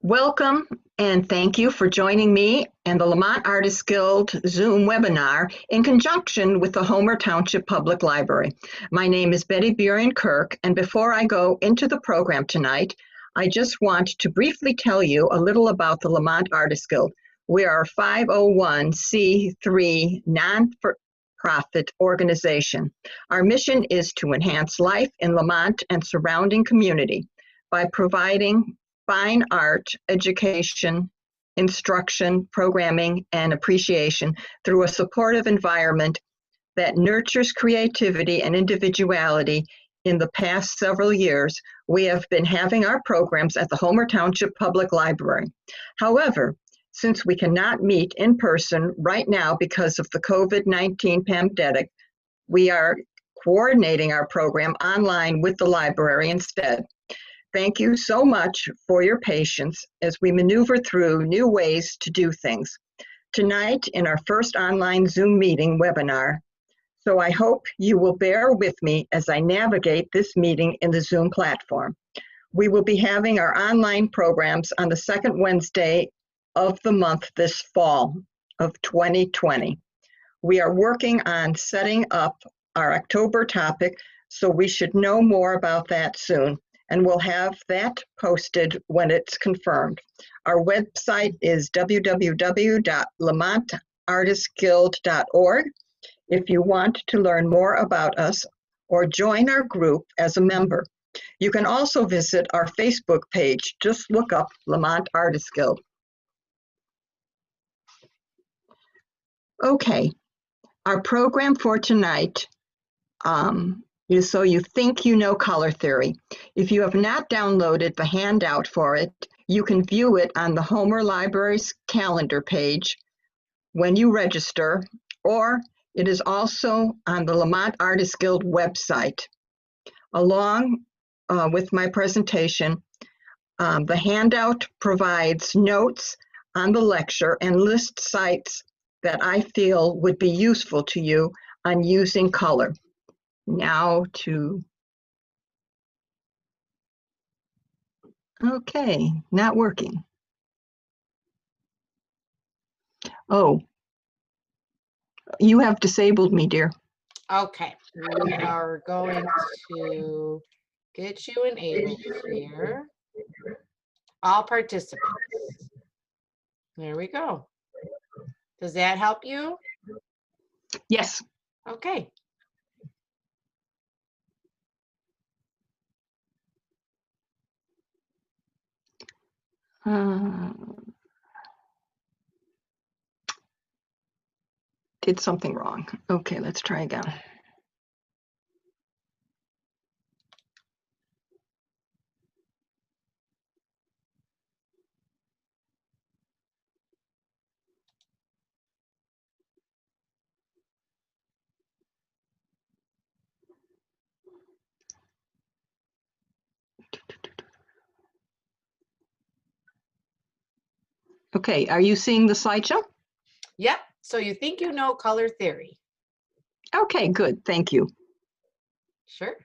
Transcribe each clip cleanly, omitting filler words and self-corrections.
Welcome and thank you for joining me and the Lemont Artists Guild Zoom webinar in conjunction with the Homer Township Public Library. My name is Betty Burian Kirk, and before I go into the program tonight, I just want to briefly tell you a little about the Lemont Artists Guild. We are a 501c3 non-profit organization. Our mission is to enhance life in Lemont and surrounding community by providing fine art, education, instruction, programming, and appreciation through a supportive environment that nurtures creativity and individuality. In the past several years, we have been having our programs at the Homer Township Public Library. However, since we cannot meet in person right now because of the COVID-19 pandemic, we are coordinating our program online with the library instead. Thank you so much for your patience as we maneuver through new ways to do things tonight in our first online Zoom meeting webinar. So I hope you will bear with me as I navigate this meeting in the Zoom platform. We will be having our online programs on the second Wednesday of the month this fall of 2020. We are working on setting up our October topic, so we should know more about that soon. And we'll have that posted when it's confirmed. Our website is www.lemontartistsguild.org. If you want to learn more about us or join our group as a member, you can also visit our Facebook page. Just look up Lemont Artists Guild. Okay, our program for tonight is So You Think You Know Color Theory. If you have not downloaded the handout for it, you can view it on the Homer Library's calendar page when you register, or it is also on the Lemont Artists Guild website. Along with my presentation, the handout provides notes on the lecture and lists sites that I feel would be useful to you on using color. Now okay, not working. Oh, you have disabled me, dear. Okay, we are going to get you enabled here. All participants. There we go. Does that help you? Yes. Okay. Did something wrong. Okay, let's try again. Okay, are you seeing the slideshow? Yep, So You Think You Know Color Theory. Okay, good, thank you. Sure.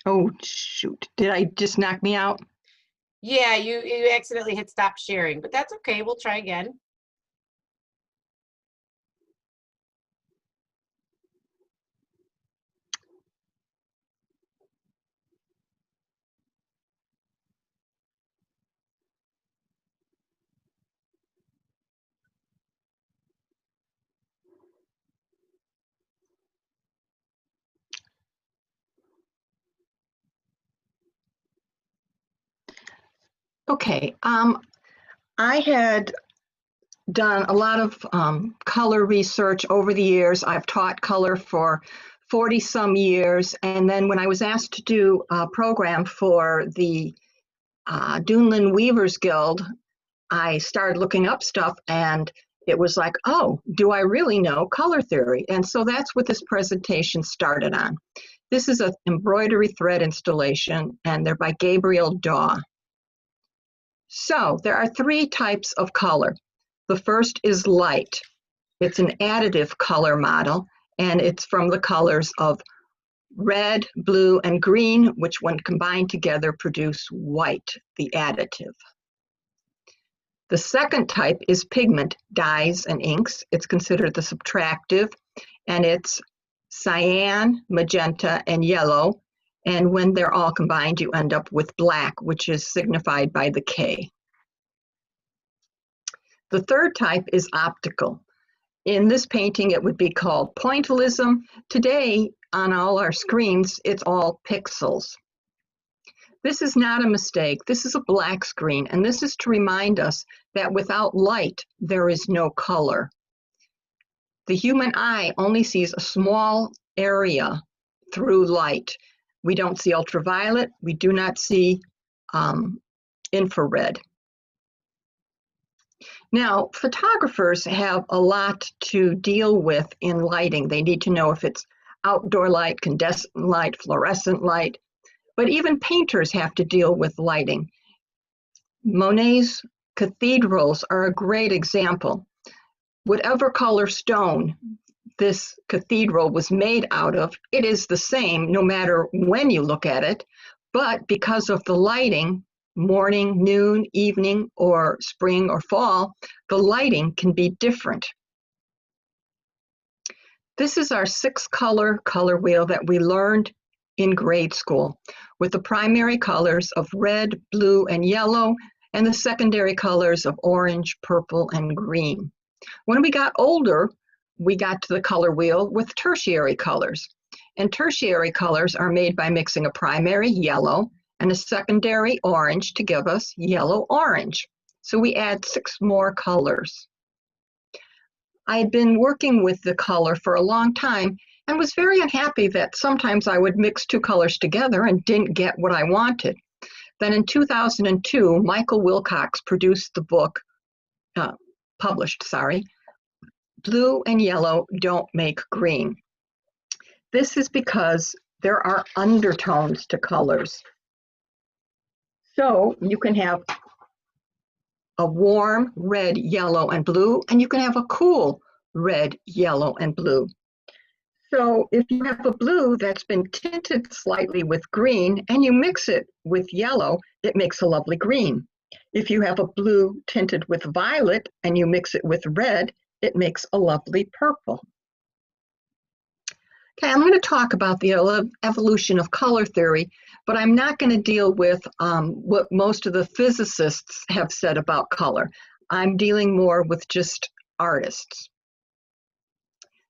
Oh, shoot, did I just knock me out? Yeah, you accidentally hit stop sharing, but that's okay, we'll try again. Okay, I had done a lot of color research over the years. I've taught color for 40 some years, and then when I was asked to do a program for the Duneland Weavers Guild, I started looking up stuff, and it was like, oh, do I really know color theory? And so that's what this presentation started on. This is an embroidery thread installation, and they're by Gabriel Daw. So there are three types of color. The first is light. It's an additive color model, and it's from the colors of red, blue, and green, which when combined together produce white, the additive. The second type is pigment, dyes, and inks. It's considered the subtractive, and it's cyan, magenta, and yellow. And when they're all combined, you end up with black, which is signified by the K. The third type is optical. In this painting, it would be called pointillism. Today, on all our screens, it's all pixels. This is not a mistake. This is a black screen, and this is to remind us that without light, there is no color. The human eye only sees a small area through light. We don't see ultraviolet. We do not see infrared. Now, photographers have a lot to deal with in lighting. They need to know if it's outdoor light, condensed light, fluorescent light, but even painters have to deal with lighting. Monet's cathedrals are a great example. Whatever color stone this cathedral was made out of, it is the same no matter when you look at it, but because of the lighting, morning, noon, evening, or spring or fall, the lighting can be different. This is our 6-color color wheel that we learned in grade school, with the primary colors of red, blue, and yellow, and the secondary colors of orange, purple, and green. When we got older, we got to the color wheel with tertiary colors. And tertiary colors are made by mixing a primary yellow and a secondary orange to give us yellow-orange. So we add 6 more colors. I had been working with the color for a long time and was very unhappy that sometimes I would mix 2 colors together and didn't get what I wanted. Then in 2002, Michael Wilcox produced the book, published, Blue and Yellow Don't Make Green. This is because there are undertones to colors. So you can have a warm red, yellow, and blue, and you can have a cool red, yellow, and blue. So if you have a blue that's been tinted slightly with green and you mix it with yellow, it makes a lovely green. If you have a blue tinted with violet and you mix it with red, it makes a lovely purple. Okay, I'm going to talk about the evolution of color theory, but I'm not going to deal with what most of the physicists have said about color. I'm dealing more with just artists.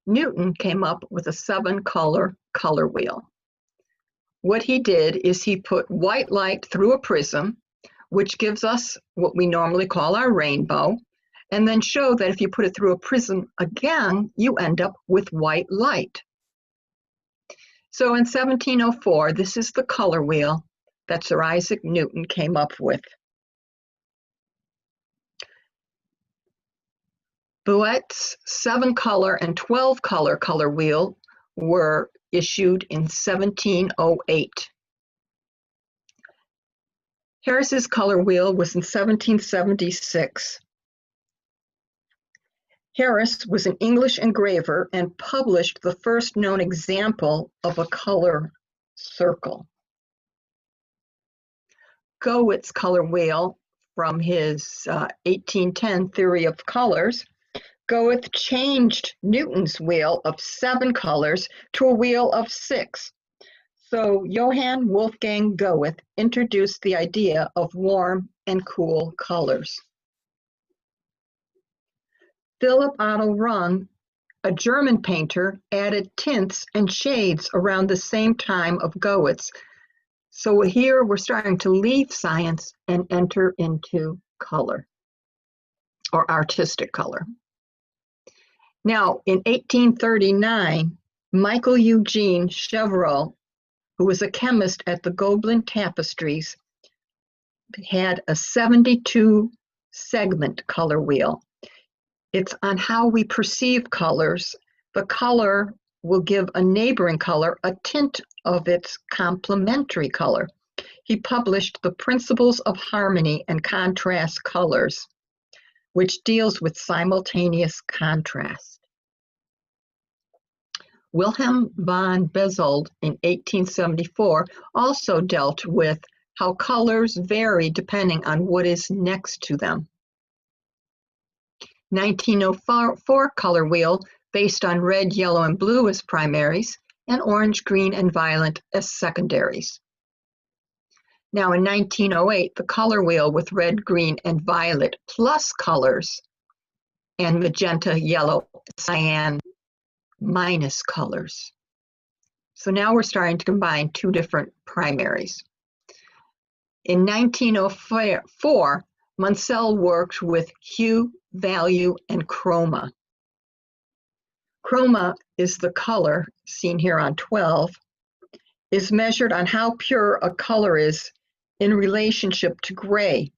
Newton came up with a 7-color color wheel. What he did is he put white light through a prism, which gives us what we normally call our rainbow, and then show that if you put it through a prism again, you end up with white light. So in 1704, this is the color wheel that Sir Isaac Newton came up with. Bouet's 7-color and 12-color color wheel were issued in 1708. Harris's color wheel was in 1776. Harris was an English engraver and published the first known example of a color circle. Gowett's color wheel, from his 1810 theory of colors, Goethe changed Newton's wheel of 7 colors to a wheel of 6. So Johann Wolfgang Goethe introduced the idea of warm and cool colors. Philipp Otto Runge, a German painter, added tints and shades around the same time of Goethe's. So here we're starting to leave science and enter into color, or artistic color. Now, in 1839, Michael Eugene Chevreul, who was a chemist at the Gobelin Tapestries, had a 72-segment color wheel. It's on how we perceive colors. The color will give a neighboring color a tint of its complementary color. He published The Principles of Harmony and Contrast Colors, which deals with simultaneous contrast. Wilhelm von Bezold in 1874 also dealt with how colors vary depending on what is next to them. 1904 color wheel based on red, yellow, and blue as primaries, and orange, green, and violet as secondaries. Now in 1908, the color wheel with red, green, and violet plus colors, and magenta, yellow, cyan minus colors. So now we're starting to combine two different primaries. In 1904, Munsell worked with hue, value, and chroma. Chroma is the color, seen here on 12, is measured on how pure a color is in relationship to gray.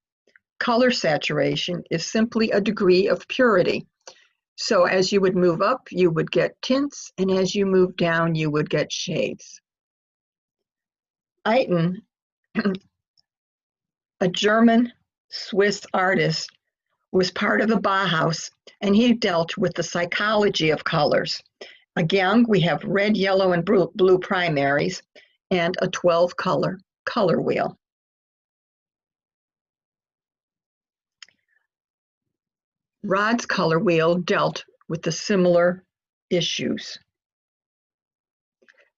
Color saturation is simply a degree of purity. So as you would move up, you would get tints, and as you move down, you would get shades. Eiten, a German-Swiss artist, was part of the Bauhaus, and he dealt with the psychology of colors. Again, we have red, yellow, and blue primaries, and a 12-color color wheel. Rod's color wheel dealt with the similar issues.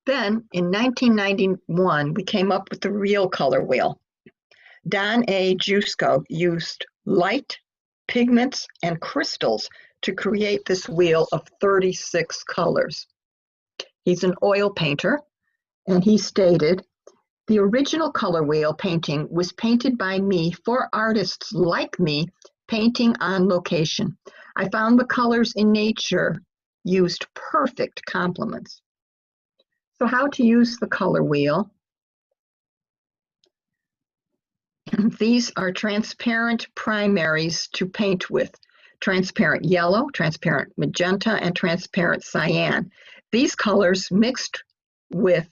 Then, in 1991, we came up with the real color wheel. Don A. Jusko used light, pigments, and crystals to create this wheel of 36 colors. He's an oil painter, and he stated, "The original color wheel painting was painted by me for artists like me painting on location. I found the colors in nature used perfect complements." So how to use the color wheel? These are transparent primaries to paint with. Transparent yellow, transparent magenta, and transparent cyan. These colors mixed with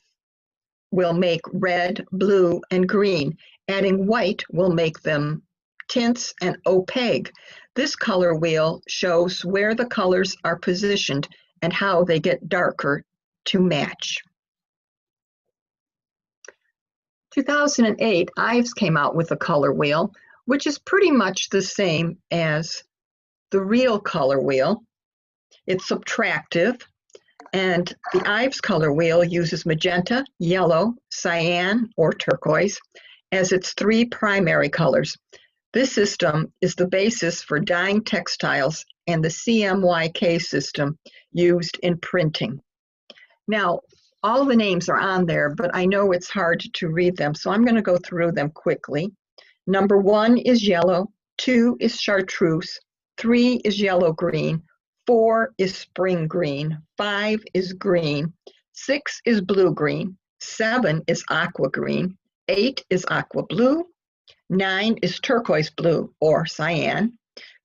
will make red, blue, and green. Adding white will make them tints and opaque. This color wheel shows where the colors are positioned and how they get darker to match. 2008, Ives came out with a color wheel, which is pretty much the same as the real color wheel. It's subtractive, and the Ives color wheel uses magenta, yellow, cyan, or turquoise as its three primary colors. This system is the basis for dyeing textiles and the CMYK system used in printing. Now, all the names are on there, but I know it's hard to read them, so I'm going to go through them quickly. Number 1 is yellow, 2 is chartreuse, 3 is yellow-green, 4 is spring green, 5 is green, 6 is blue-green, 7 is aqua green, 8 is aqua blue, 9 is turquoise blue or cyan,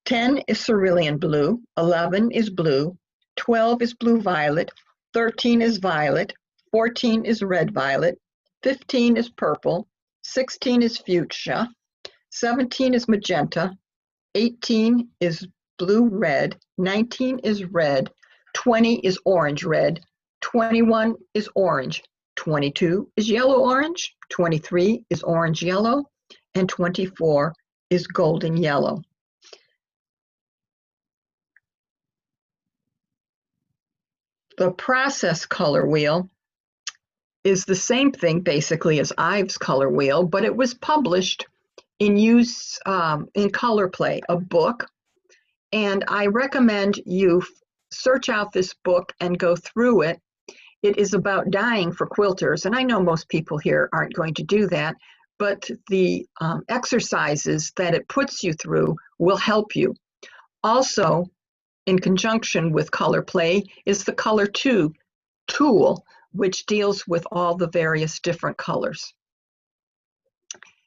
10 is cerulean blue, 11 is blue, 12 is blue violet, 13 is violet, 14 is red violet, 15 is purple, 16 is fuchsia, 17 is magenta, 18 is blue red, 19 is red, 20 is orange red, 21 is orange, 22 is yellow orange, 23 is orange yellow, and 24 is golden yellow. The process color wheel is the same thing basically as Ives color wheel, but it was published in Color Play, a book, and I recommend you search out this book and go through it. It is about dyeing for quilters, and I know most people here aren't going to do that, but the exercises that it puts you through will help you. Also, in conjunction with Color Play is the Color 2 tool, which deals with all the various different colors.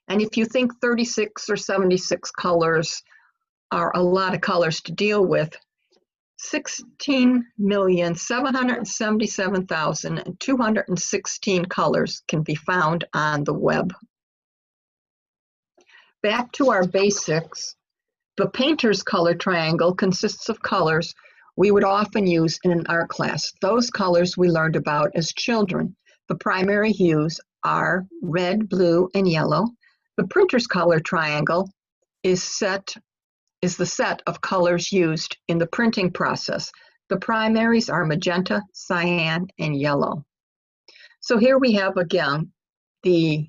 And if you think 36 or 76 colors are a lot of colors to deal with, 16,777,216 colors can be found on the web. Back to our basics. The painter's color triangle consists of colors we would often use in an art class. Those colors we learned about as children. The primary hues are red, blue, and yellow. The printer's color triangle is the set of colors used in the printing process. The primaries are magenta, cyan, and yellow. So here we have again the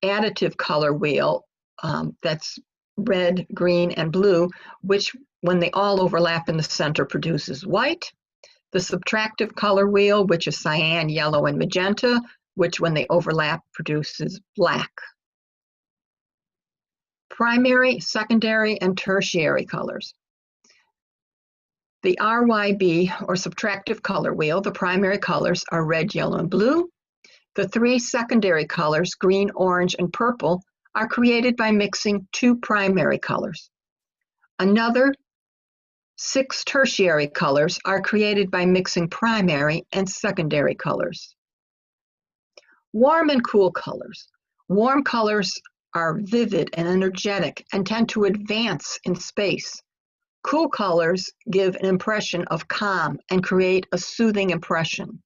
additive color wheel that's red, green, and blue, which when they all overlap in the center produces white. The subtractive color wheel, which is cyan, yellow, and magenta, which when they overlap produces black. Primary, secondary, and tertiary colors. The RYB, or subtractive color wheel, the primary colors are red, yellow, and blue. The three secondary colors, green, orange, and purple, are created by mixing two primary colors. Another 6 tertiary colors are created by mixing primary and secondary colors. Warm and cool colors. Warm colors are vivid and energetic and tend to advance in space. Cool colors give an impression of calm and create a soothing impression.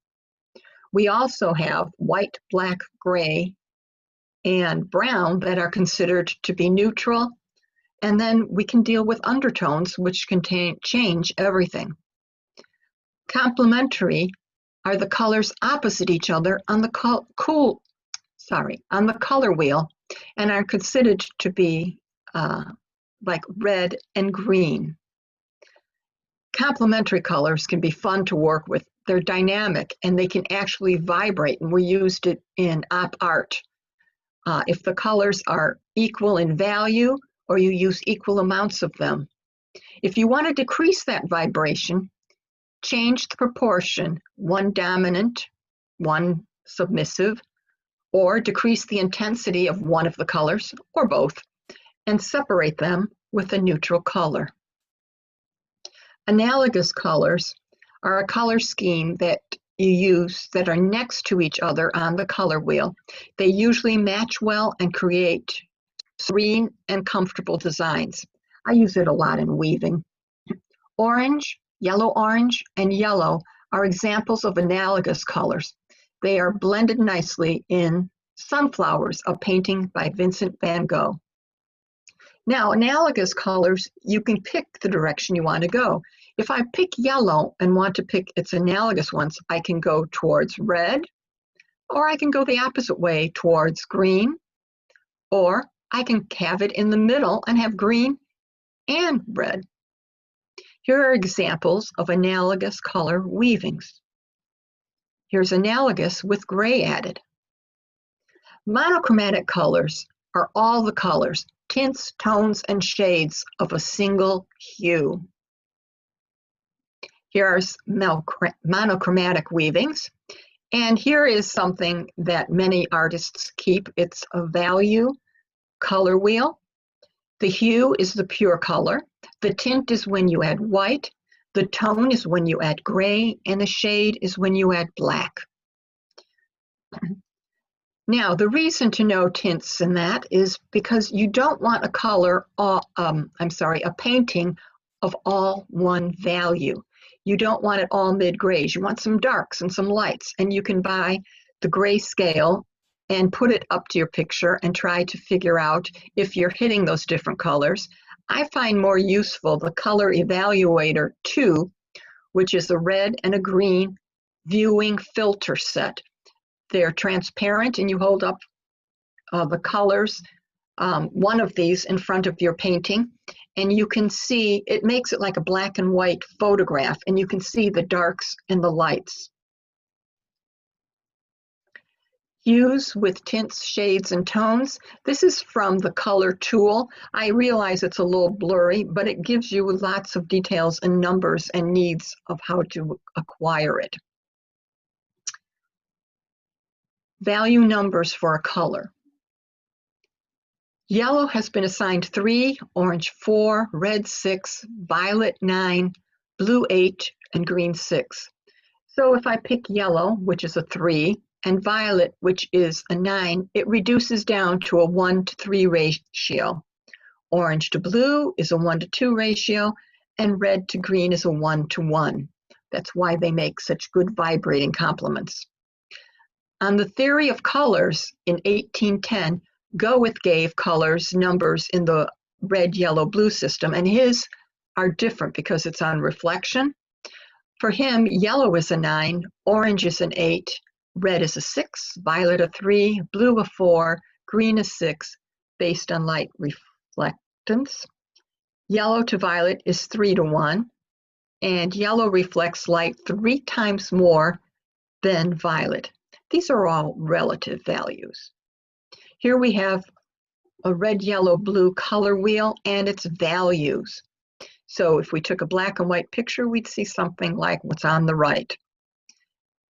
We also have white, black, gray, and brown that are considered to be neutral, and then we can deal with undertones, which can change everything. Complementary are the colors opposite each other on the color wheel, and are considered to be like red and green. Complementary colors can be fun to work with. They're dynamic and they can actually vibrate, and we used it in op art. If the colors are equal in value or you use equal amounts of them. If you want to decrease that vibration, change the proportion, one dominant, one submissive, or decrease the intensity of one of the colors, or both, and separate them with a neutral color. Analogous colors are a color scheme that you use that are next to each other on the color wheel. They usually match well and create serene and comfortable designs. I use it a lot in weaving. Orange, yellow-orange, and yellow are examples of analogous colors. They are blended nicely in Sunflowers, a painting by Vincent van Gogh. Now, analogous colors, you can pick the direction you want to go. If I pick yellow and want to pick its analogous ones, I can go towards red, or I can go the opposite way towards green, or I can have it in the middle and have green and red. Here are examples of analogous color weavings. Here's analogous with gray added. Monochromatic colors are all the colors, tints, tones, and shades of a single hue. Here are monochromatic weavings, and here is something that many artists keep. It's a value color wheel. The hue is the pure color. The tint is when you add white. The tone is when you add gray, and the shade is when you add black. Now, the reason to know tints in that is because you don't want a color, a painting of all one value. You don't want it all mid-grays. You want some darks and some lights, and you can buy the gray scale and put it up to your picture and try to figure out if you're hitting those different colors. I find more useful the Color Evaluator 2, which is a red and a green viewing filter set. They're transparent, and you hold up the colors, one of these in front of your painting, and you can see, it makes it like a black and white photograph, and you can see the darks and the lights. Hues with tints, shades, and tones. This is from the color tool. I realize it's a little blurry, but it gives you lots of details and numbers and needs of how to acquire it. Value numbers for a color. Yellow has been assigned 3, orange 4, red 6, violet 9, blue 8, and green 6. So if I pick yellow, which is a 3, and violet, which is a 9, it reduces down to a 1:3 ratio. Orange to blue is a 1:2 ratio, and red to green is a 1-to-1. That's why they make such good vibrating complements. On the theory of colors in 1810, Goethe gave colors numbers in the red, yellow, blue system, and his are different because it's on reflection. For him, yellow is a 9, orange is an 8, red is a 6, violet a 3, blue a 4, green a 6, based on light reflectance. Yellow to violet is 3-to-1, and yellow reflects light 3 times more than violet. These are all relative values. Here we have a red, yellow, blue color wheel and its values. So if we took a black and white picture, we'd see something like what's on the right.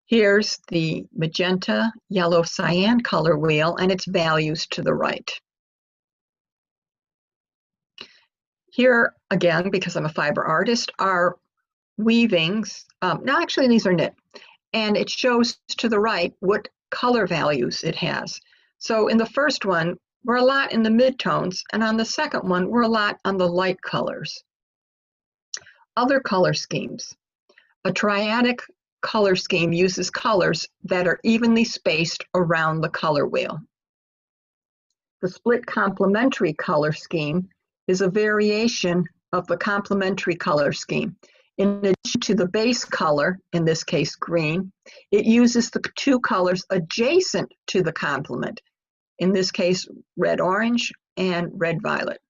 Here's the magenta, yellow, cyan color wheel and its values to the right. Here again, because I'm a fiber artist, are weavings. No, actually these are knit. And it shows to the right what color values it has. So in the first one, we're a lot in the midtones, and on the second one, we're a lot on the light colors. Other color schemes. A triadic color scheme uses colors that are evenly spaced around the color wheel. The split complementary color scheme is a variation of the complementary color scheme. In addition to the base color, in this case green, it uses the 2 colors adjacent to the complement, in this case red-orange and red-violet.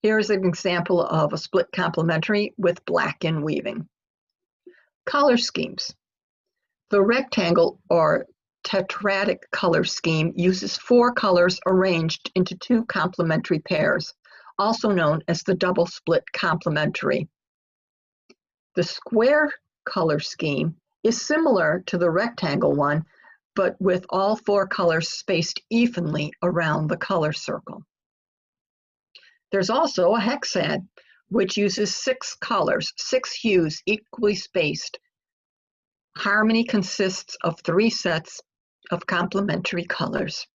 Here's an example of a split complementary with black in weaving. Color schemes. The rectangle or tetradic color scheme uses 4 colors arranged into 2 complementary pairs, also known as the double split complementary. The square color scheme is similar to the rectangle one, but with all 4 colors spaced evenly around the color circle. There's also a hexad, which uses 6 colors, 6 hues equally spaced. Harmony consists of 3 sets of complementary colors.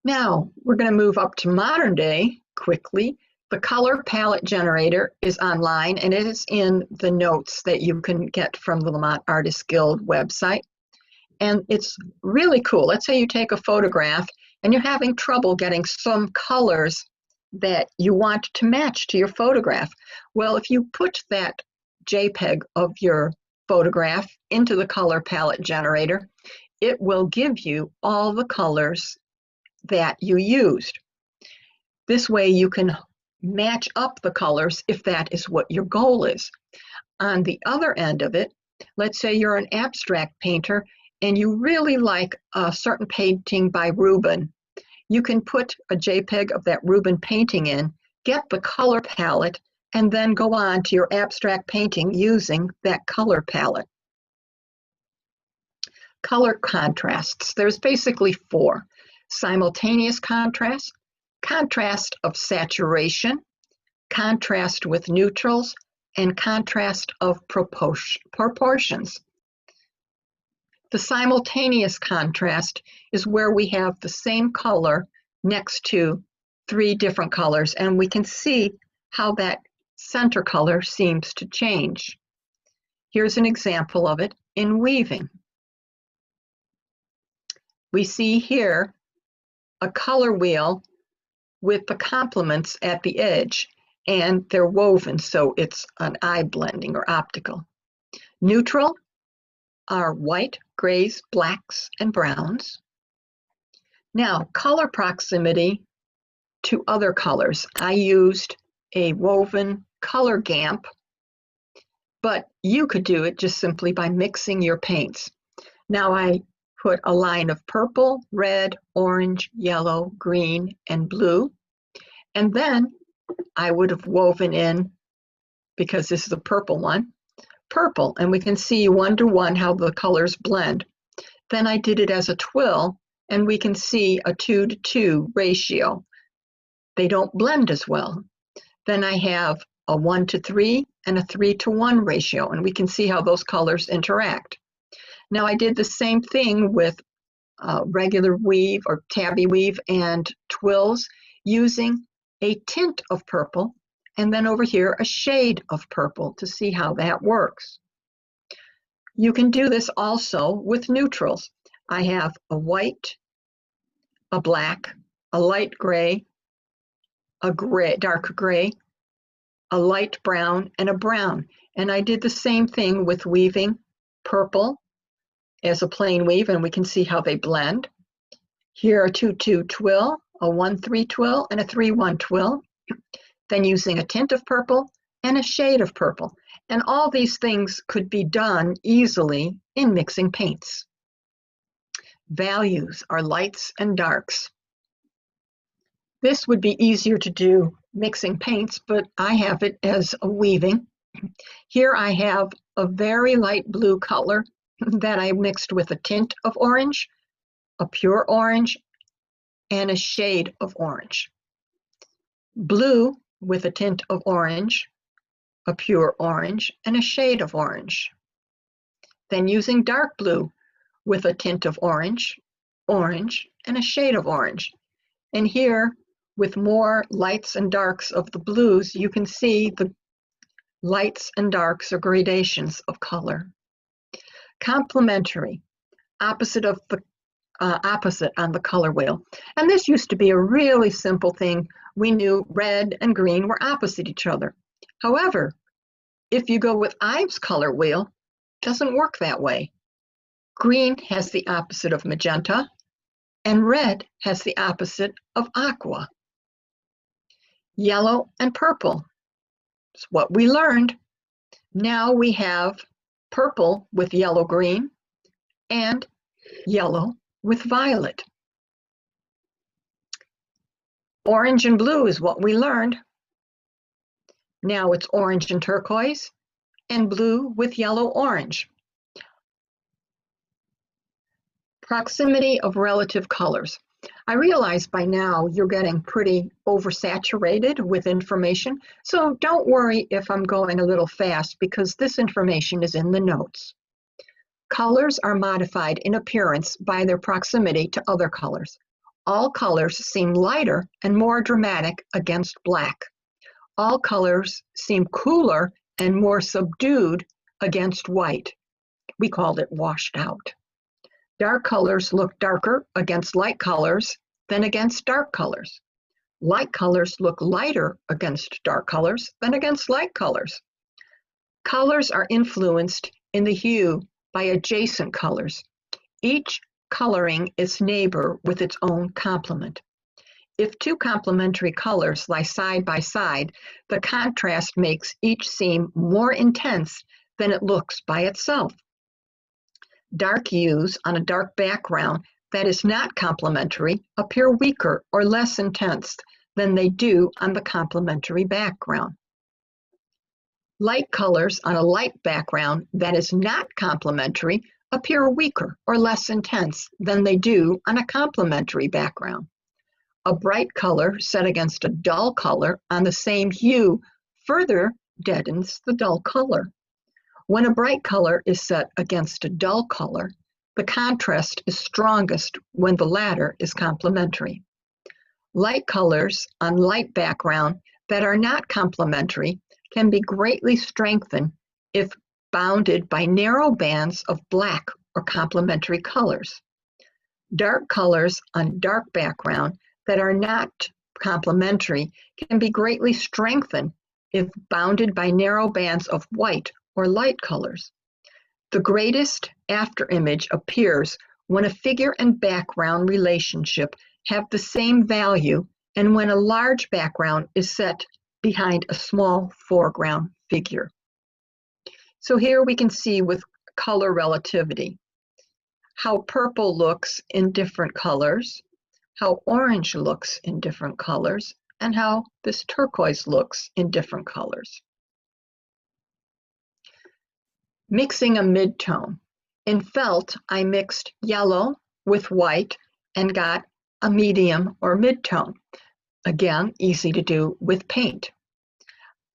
Now, we're going to move up to modern day quickly. The color palette generator is online, and it is in the notes that you can get from the Lemont Artists Guild website. And it's really cool. Let's say you take a photograph and you're having trouble getting some colors that you want to match to your photograph. Well, if you put that JPEG of your photograph into the color palette generator, it will give you all the colors that you used. This way you can match up the colors if that is what your goal is. On the other end of it, let's say you're an abstract painter and you really like a certain painting by Rubens. You can put a JPEG of that Rubens painting in, get the color palette, and then go on to your abstract painting using that color palette. Color contrasts. There's basically 4. Simultaneous contrast, contrast of saturation, contrast with neutrals, and contrast of proportions. The simultaneous contrast is where we have the same color next to 3 different colors, and we can see how that center color seems to change. Here's an example of it in weaving. We see here a color wheel with the complements at the edge, and they're woven, so it's an eye blending or optical. Neutral are white, grays, blacks, and browns. Now, color proximity to other colors. I used a woven color gamp, but you could do it just simply by mixing your paints. Now I put a line of purple, red, orange, yellow, green, and blue. And then I would have woven in, because this is a purple one, purple, and we can see 1-to-1 how the colors blend. Then I did it as a twill, and we can see a 2-to-2 ratio. They don't blend as well. Then I have a 1-to-3 and a 3-to-1 ratio, and we can see how those colors interact. Now I did the same thing with regular weave or tabby weave and twills using a tint of purple and then over here a shade of purple to see how that works. You can do this also with neutrals. I have a white, a black, a light gray, a gray, dark gray, a light brown, and a brown. And I did the same thing with weaving purple as a plain weave, and we can see how they blend. Here a 2-2 twill, a 1-3 twill, and a 3-1 twill. Then using a tint of purple and a shade of purple. And all these things could be done easily in mixing paints. Values are lights and darks. This would be easier to do mixing paints, but I have it as a weaving. Here I have a very light blue color that I mixed with a tint of orange, a pure orange, and a shade of orange. Blue with a tint of orange, a pure orange, and a shade of orange. Then using dark blue with a tint of orange, orange, and a shade of orange. And here, with more lights and darks of the blues, you can see the lights and darks or gradations of color. Complementary, opposite of the opposite on the color wheel. And this used to be a really simple thing. We knew red and green were opposite each other. However, if you go with Ives' color wheel, it doesn't work that way. Green has the opposite of magenta, and red has the opposite of aqua. Yellow and purple is what we learned. Now we have purple with yellow-green and yellow with violet. Orange and blue is what we learned. Now it's orange and turquoise and blue with yellow-orange. Proximity of relative colors. I realize by now you're getting pretty oversaturated with information, so don't worry if I'm going a little fast because this information is in the notes. Colors are modified in appearance by their proximity to other colors. All colors seem lighter and more dramatic against black. All colors seem cooler and more subdued against white. We called it washed out. Dark colors look darker against light colors than against dark colors. Light colors look lighter against dark colors than against light colors. Colors are influenced in the hue by adjacent colors. Each coloring its neighbor with its own complement. If two complementary colors lie side by side, the contrast makes each seem more intense than it looks by itself. Dark hues on a dark background that is not complementary appear weaker or less intense than they do on the complementary background. Light colors on a light background that is not complementary appear weaker or less intense than they do on a complementary background. A bright color set against a dull color on the same hue further deadens the dull color. When a bright color is set against a dull color, the contrast is strongest when the latter is complementary. Light colors on light background that are not complementary can be greatly strengthened if bounded by narrow bands of black or complementary colors. Dark colors on dark background that are not complementary can be greatly strengthened if bounded by narrow bands of white or light colors. The greatest afterimage appears when a figure and background relationship have the same value and when a large background is set behind a small foreground figure. So here we can see with color relativity how purple looks in different colors, how orange looks in different colors, and how this turquoise looks in different colors. Mixing a midtone. In felt, I mixed yellow with white and got a medium or midtone. Again, easy to do with paint.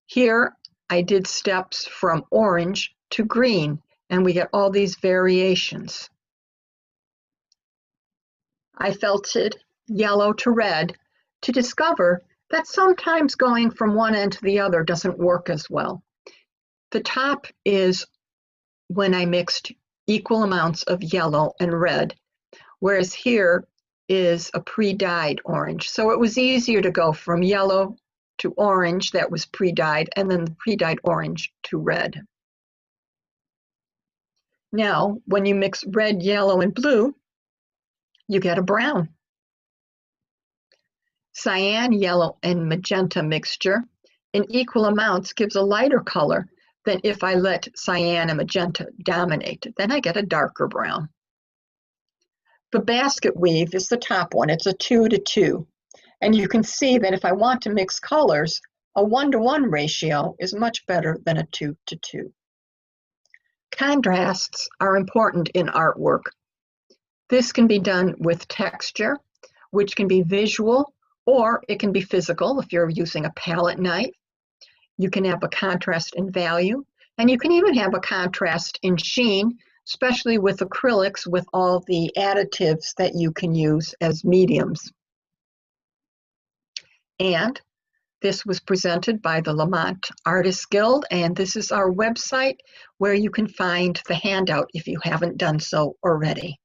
Here, I did steps from orange to green, and we get all these variations. I felted yellow to red to discover that sometimes going from one end to the other doesn't work as well. The top is when I mixed equal amounts of yellow and red, whereas here is a pre-dyed orange. So it was easier to go from yellow to orange that was pre-dyed, and then the pre-dyed orange to red. Now, when you mix red, yellow, and blue, you get a brown. Cyan, yellow, and magenta mixture in equal amounts gives a lighter color than if I let cyan and magenta dominate. Then I get a darker brown. The basket weave is the top one. It's a 2-to-2. And you can see that if I want to mix colors, a 1-to-1 ratio is much better than a 2-to-2. Contrasts are important in artwork. This can be done with texture, which can be visual, or it can be physical if you're using a palette knife. You can have a contrast in value, and you can even have a contrast in sheen, especially with acrylics with all the additives that you can use as mediums. And this was presented by the Lemont Artists Guild, and this is our website where you can find the handout if you haven't done so already.